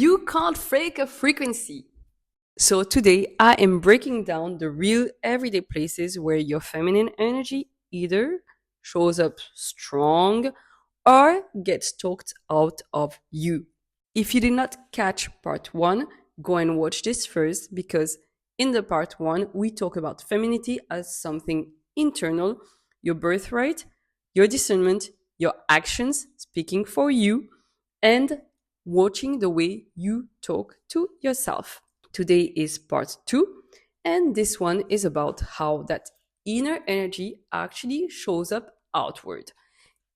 You can't fake a frequency. So today I am breaking down the real everyday places where your feminine energy either shows up strong or gets talked out of you. If you did not catch part one, go and watch this first because in the part one, we talk about femininity as something internal, your birthright, your discernment, your actions speaking for you, and watching the way you talk to yourself. Today is part two, and this one is about how that inner energy actually shows up outward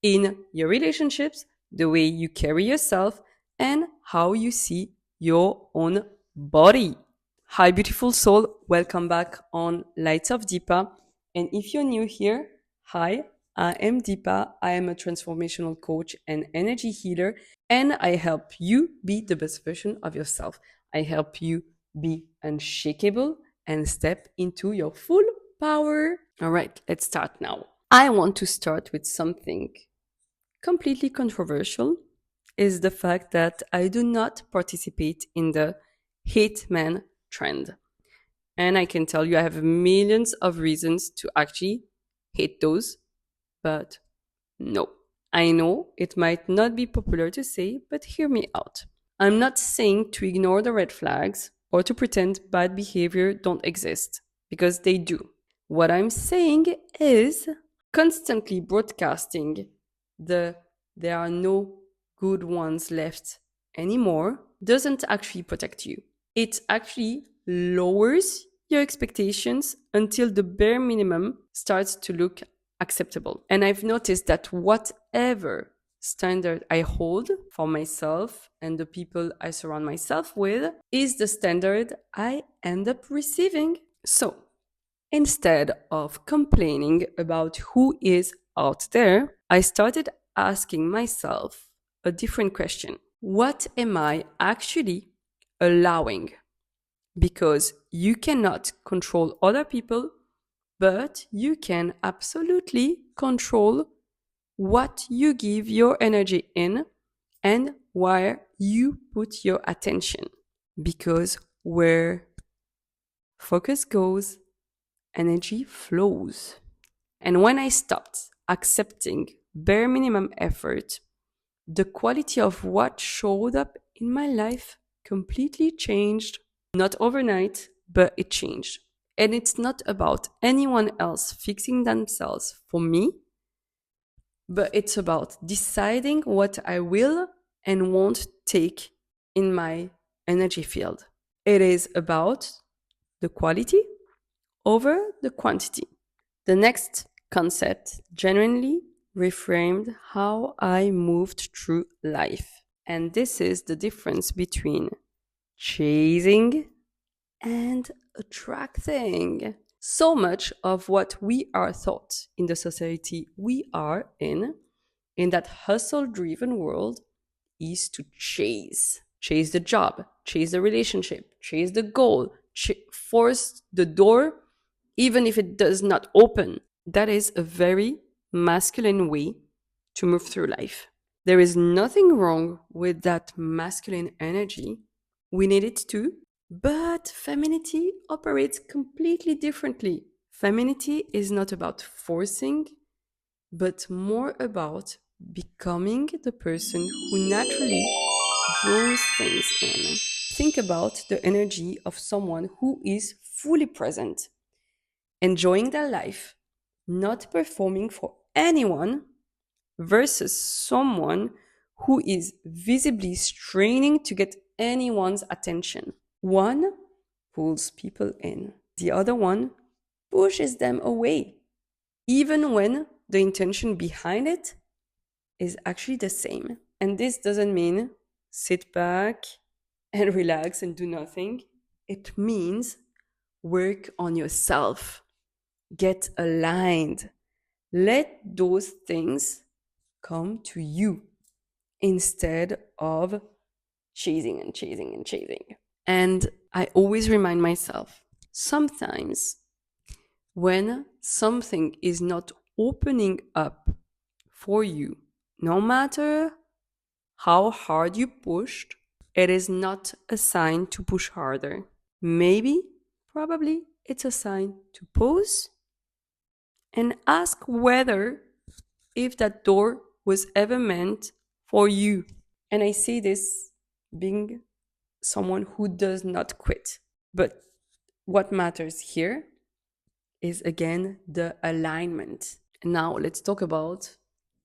in your relationships, the way you carry yourself, and how you see your own body. Hi, beautiful soul. Welcome back on Lights of Dipa. And if you're new here, hi, I am Deepa. I am a transformational coach and energy healer, and I help you be the best version of yourself. I help you be unshakable and step into your full power. All right, let's start now. I want to start with something completely controversial is the fact that I do not participate in the hate man trend. And I can tell you I have millions of reasons to actually hate those, but no. I know it might not be popular to say, but hear me out. I'm not saying to ignore the red flags or to pretend bad behavior don't exist, because they do. What I'm saying is constantly broadcasting there are no good ones left anymore doesn't actually protect you. It actually lowers your expectations until the bare minimum starts to look acceptable. And I've noticed that whatever standard I hold for myself and the people I surround myself with is the standard I end up receiving. So instead of complaining about who is out there, I started asking myself a different question. What am I actually allowing? Because you cannot control other people, but you can absolutely control what you give your energy in and where you put your attention. Because where focus goes, energy flows. And when I stopped accepting bare minimum effort, the quality of what showed up in my life completely changed. Not overnight, but it changed. And it's not about anyone else fixing themselves for me, but it's about deciding what I will and won't take in my energy field. It is about the quality over the quantity. The next concept genuinely reframed how I moved through life. And this is the difference between chasing and attracting. So much of what we are taught in the society we are in that hustle driven world, is to chase. Chase the job, chase the relationship, chase the goal, force the door, even if it does not open. That is a very masculine way to move through life. There is nothing wrong with that masculine energy. We need it too. But femininity operates completely differently. Femininity is not about forcing, but more about becoming the person who naturally draws things in. Think about the energy of someone who is fully present, enjoying their life, not performing for anyone, versus someone who is visibly straining to get anyone's attention. One pulls people in, the other one pushes them away, even when the intention behind it is actually the same. And this doesn't mean sit back and relax and do nothing. It means work on yourself, get aligned, let those things come to you instead of chasing and chasing and chasing. And I always remind myself, sometimes when something is not opening up for you, no matter how hard you pushed, It is not a sign to push harder. Maybe, probably, it's a sign to pause and ask whether if that door was ever meant for you. And I say this being someone who does not quit. But what matters here is again the alignment. Now let's talk about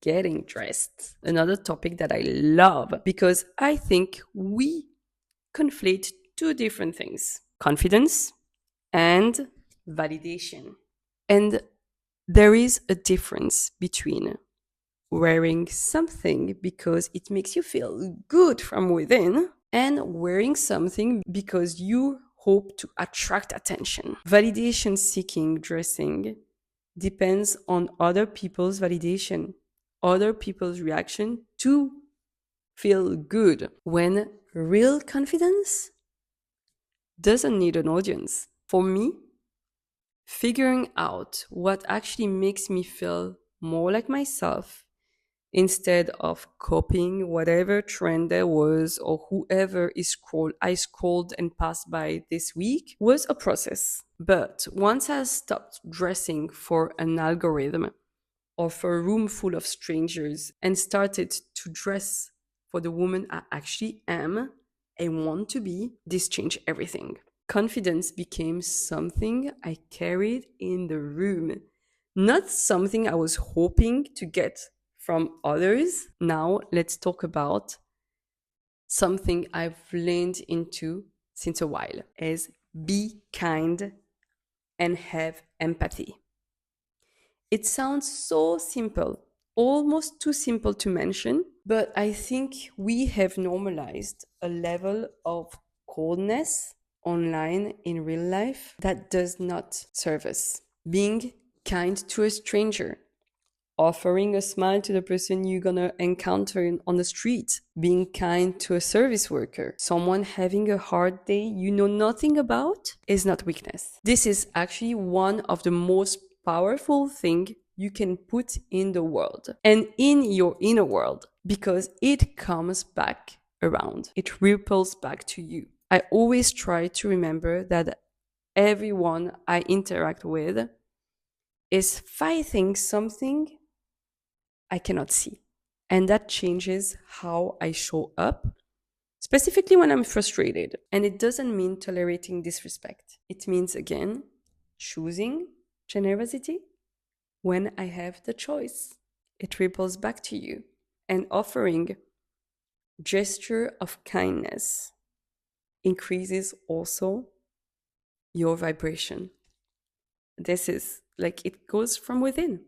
getting dressed. Another topic that I love because I think we conflate two different things: confidence and validation. And there is a difference between wearing something because it makes you feel good from within and wearing something because you hope to attract attention. Validation seeking dressing depends on other people's validation, other people's reaction to feel good, when real confidence doesn't need an audience. For me, figuring out what actually makes me feel more like myself instead of copying whatever trend there was or whoever I scrolled and passed by this week was a process. But once I stopped dressing for an algorithm or for a room full of strangers and started to dress for the woman I actually am and want to be, this changed everything. Confidence became something I carried in the room, not something I was hoping to get from others. Now, let's talk about something I've leaned into since a while is be kind and have empathy. It sounds so simple, almost too simple to mention, but I think we have normalized a level of coldness online in real life that does not serve us. Being kind to a stranger, offering a smile to the person you're gonna encounter on the street, being kind to a service worker, someone having a hard day you know nothing about is not weakness. This is actually one of the most powerful things you can put in the world and in your inner world because it comes back around. It ripples back to you. I always try to remember that everyone I interact with is fighting something I cannot see. And that changes how I show up, specifically when I'm frustrated. And it doesn't mean tolerating disrespect. It means, again, choosing generosity when I have the choice. It ripples back to you. And offering gesture of kindness increases also your vibration. This is like it goes from within.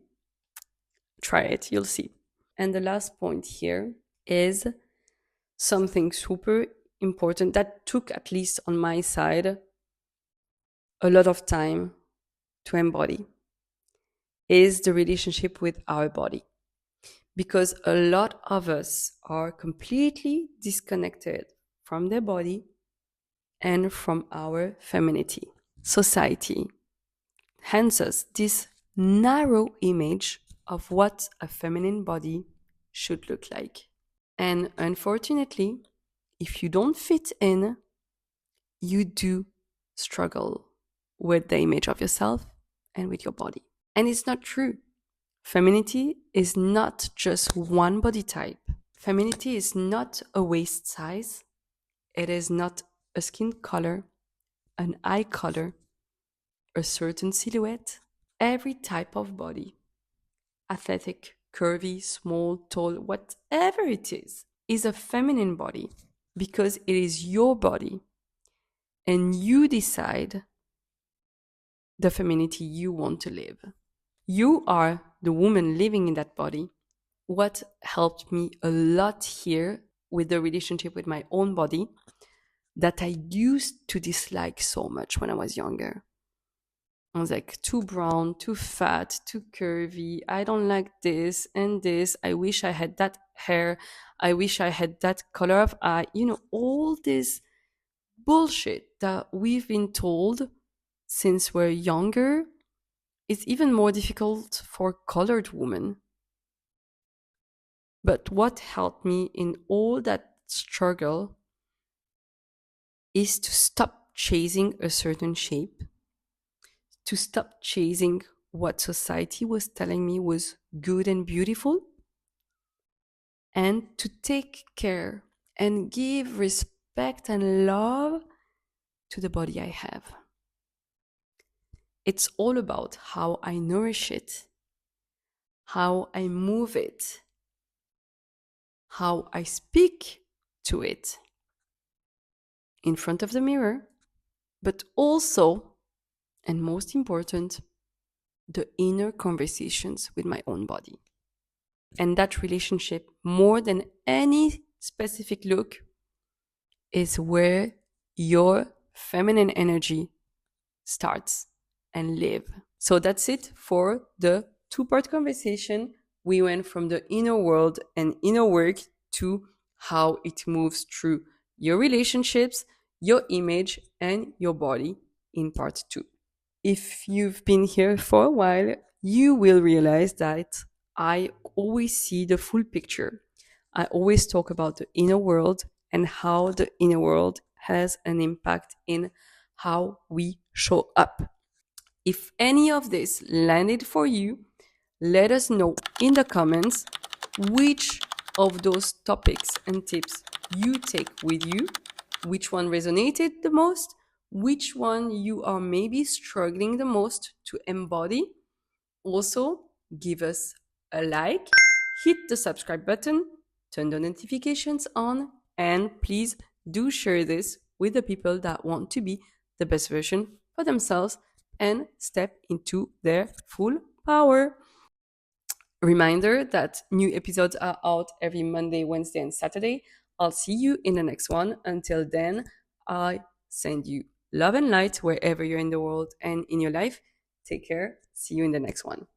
Try it, you'll see. And the last point here is something super important that took, at least on my side, a lot of time to embody is the relationship with our body. Because a lot of us are completely disconnected from their body and from our femininity. Society hands us this narrow image of what a feminine body should look like. And unfortunately, if you don't fit in, you do struggle with the image of yourself and with your body. And it's not true. Femininity is not just one body type. Femininity is not a waist size. It is not a skin color, an eye color, a certain silhouette. Every type of body, athletic, curvy, small, tall, whatever it is a feminine body because it is your body and you decide the femininity you want to live. You are the woman living in that body. What helped me a lot here with the relationship with my own body that I used to dislike so much when I was younger. I was like, too brown, too fat, too curvy. I don't like this and this. I wish I had that hair. I wish I had that color of eye. You know, all this bullshit that we've been told since we're younger. It's even more difficult for colored women. But what helped me in all that struggle is to stop chasing a certain shape, to stop chasing what society was telling me was good and beautiful, and to take care and give respect and love to the body I have. It's all about how I nourish it, how I move it, how I speak to it in front of the mirror, but also, and most important, the inner conversations with my own body. And that relationship, more than any specific look, is where your feminine energy starts and live. So that's it for the two-part conversation. We went from the inner world and inner work to how it moves through your relationships, your image, and your body in part two. If you've been here for a while, you will realize that I always see the full picture. I always talk about the inner world and how the inner world has an impact in how we show up. If any of this landed for you, let us know in the comments which of those topics and tips you take with you, which one resonated the most, which one you are maybe struggling the most to embody. Also, give us a like, hit the subscribe button, turn the notifications on, and please do share this with the people that want to be the best version for themselves and step into their full power. Reminder that new episodes are out every Monday, Wednesday, and Saturday. I'll see you in the next one. Until then, I send you love and light wherever you're in the world and in your life. Take care. See you in the next one.